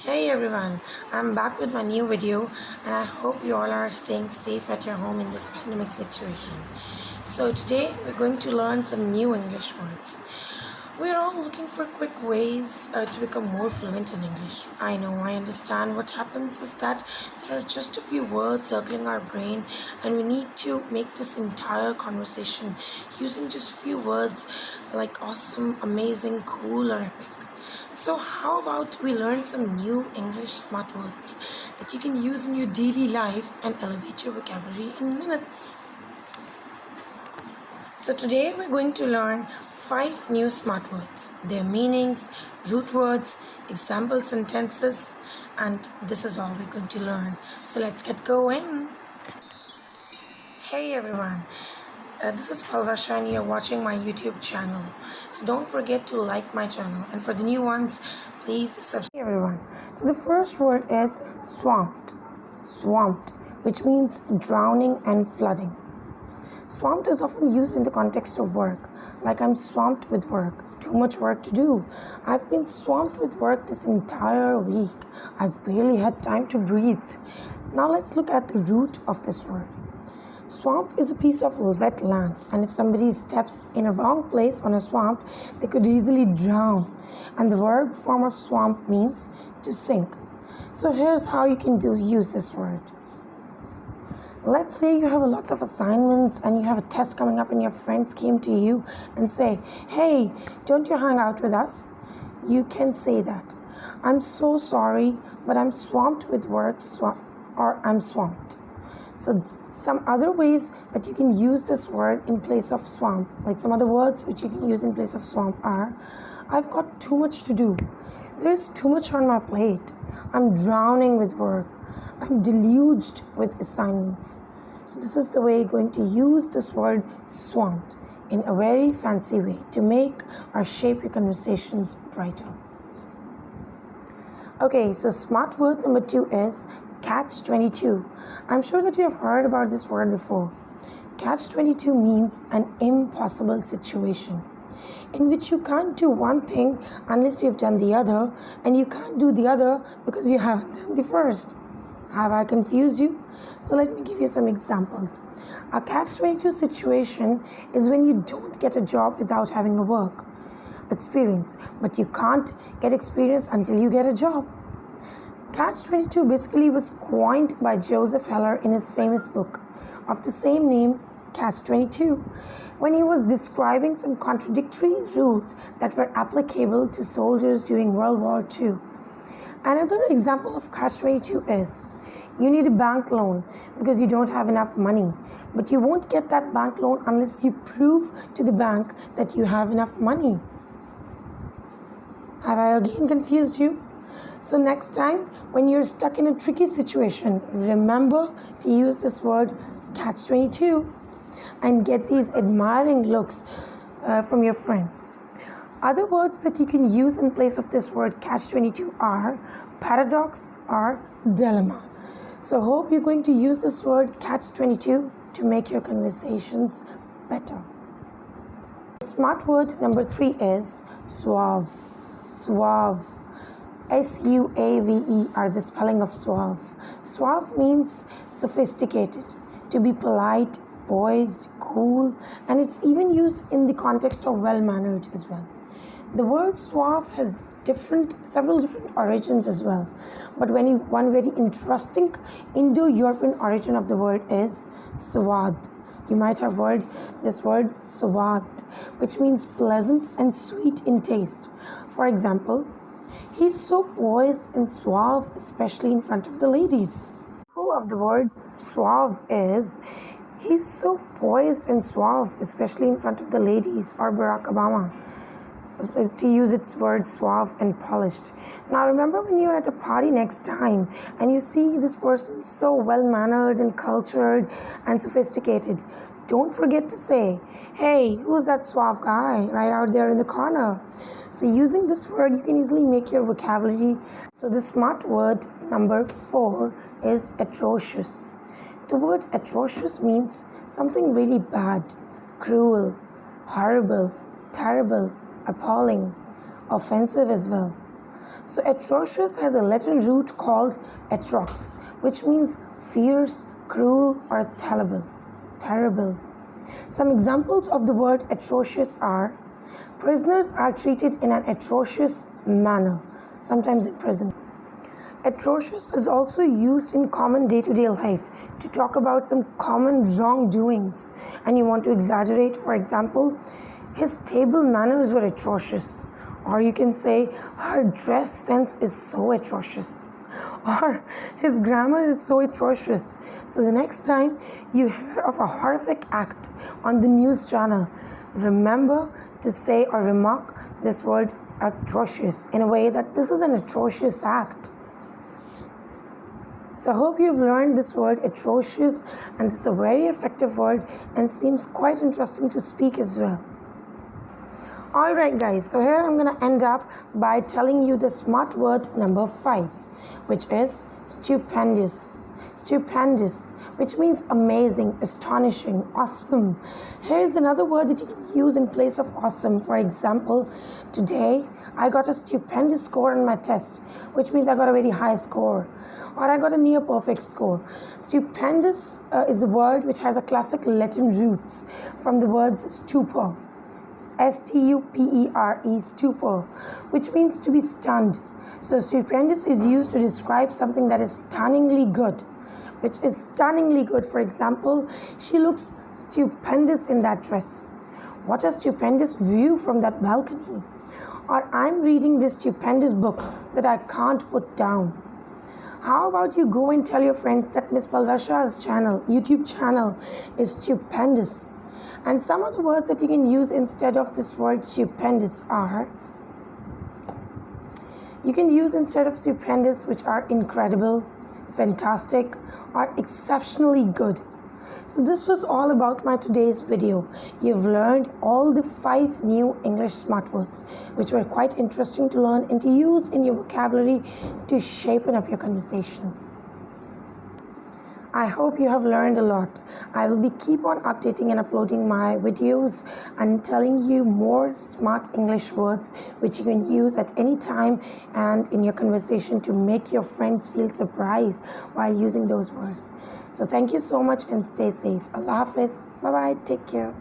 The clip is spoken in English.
Hey everyone, I'm back with my new video and I hope you all are staying safe at your home in this pandemic situation. So today we're going to learn some new English words. We're all looking for quick ways to become more fluent in English. I understand what happens is that there are just a few words circling our brain and we need to make this entire conversation using just few words like awesome, amazing, cool or epic. So, how about we learn some new English smart words that you can use in your daily life and elevate your vocabulary in minutes? So, today we're going to learn 5 new smart words, their meanings, root words, example sentences, and this is all we're going to learn. So, let's get going. Hey everyone, this is Palwasha and you're watching my YouTube channel. So don't forget to like my channel, and for the new ones, please subscribe. Hey everyone, so the first word is swamped, which means drowning and flooding. Swamped is often used in the context of work, like I'm swamped with work, too much work to do. I've been swamped with work this entire week. I've barely had time to breathe. Now let's look at the root of this word. Swamp is a piece of wet land, and if somebody steps in a wrong place on a swamp, they could easily drown. And the verb form of swamp means to sink. So here's how you can use this word. Let's say you have lots of assignments and you have a test coming up and your friends came to you and say, "Hey, don't you hang out with us?" You can say that. "I'm so sorry, but I'm swamped with work," or "I'm swamped." So some other ways that you can use this word in place of swamp, like some other words which you can use in place of swamp are, "I've got too much to do. There's too much on my plate. I'm drowning with work. I'm deluged with assignments." So this is the way you're going to use this word swamped in a very fancy way to make or shape your conversations brighter. Okay, so smart word number 2 is catch-22. I'm sure that you have heard about this word before. Catch-22 means an impossible situation in which you can't do one thing unless you've done the other, and you can't do the other because you haven't done the first. Have I confused you? So let me give you some examples. A catch-22 situation is when you don't get a job without having a work experience, but you can't get experience until you get a job. Catch-22 basically was coined by Joseph Heller in his famous book of the same name, Catch-22, when he was describing some contradictory rules that were applicable to soldiers during World War II. Another example of Catch-22 is, you need a bank loan because you don't have enough money, but you won't get that bank loan unless you prove to the bank that you have enough money. Have I again confused you? So next time when you're stuck in a tricky situation, remember to use this word catch-22 and get these admiring looks from your friends. Other words that you can use in place of this word catch-22 are paradox or dilemma. So hope you're going to use this word catch-22 to make your conversations better. Smart word number 3 is suave. S-U-A-V-E are the spelling of suave. Suave means sophisticated, to be polite, poised, cool, and it's even used in the context of well-mannered as well. The word suave has several different origins as well, but one very interesting Indo-European origin of the word is sawad. You might have heard this word sawad, which means pleasant and sweet in taste. For example, he's so poised and suave, especially in front of the ladies. Full of the word suave is, he's so poised and suave, especially in front of the ladies, or Barack Obama, to use its word suave and polished. Now remember when you're at a party next time and you see this person so well-mannered and cultured and sophisticated, don't forget to say, "Hey, who's that suave guy right out there in the corner?" So using this word, you can easily make your vocabulary. So the smart word number 4 is atrocious. The word atrocious means something really bad, cruel, horrible, terrible, appalling, offensive as well. So atrocious has a Latin root called atrox, which means fierce, cruel, or terrible. Some examples of the word atrocious are: prisoners are treated in an atrocious manner, sometimes in prison. Atrocious is also used in common day-to-day life to talk about some common wrongdoings, and you want to exaggerate. For example, his table manners were atrocious, or you can say her dress sense is so atrocious, or his grammar is so atrocious. So the next time you hear of a horrific act on the news channel, remember to say or remark this word atrocious in a way that this is an atrocious act. So I hope you've learned this word atrocious, and it's a very effective word and seems quite interesting to speak as well. Alright guys, so here I'm going to end up by telling you the smart word number 5, which is stupendous. Stupendous, which means amazing, astonishing, awesome. Here's another word that you can use in place of awesome. For example, today I got a stupendous score on my test, which means I got a very high score, or I got a near perfect score. Stupendous is a word which has a classic Latin roots from the words stupor, S-T-U-P-E-R-E, stupor, which means to be stunned. So stupendous is used to describe something that is stunningly good, which is stunningly good. For example, she looks stupendous in that dress. What a stupendous view from that balcony. Or I'm reading this stupendous book that I can't put down. How about you go and tell your friends that Miss Palwasha's YouTube channel is stupendous. And some of the words that you can use instead of this word stupendous are, you can use instead of stupendous, which are incredible, fantastic, or exceptionally good. So this was all about my today's video. You've learned all the 5 new English smart words, which were quite interesting to learn and to use in your vocabulary to shapen up your conversations. I hope you have learned a lot. I will keep on updating and uploading my videos and telling you more smart English words which you can use at any time and in your conversation to make your friends feel surprised while using those words. So thank you so much and stay safe. Allah Hafiz. Bye bye. Take care.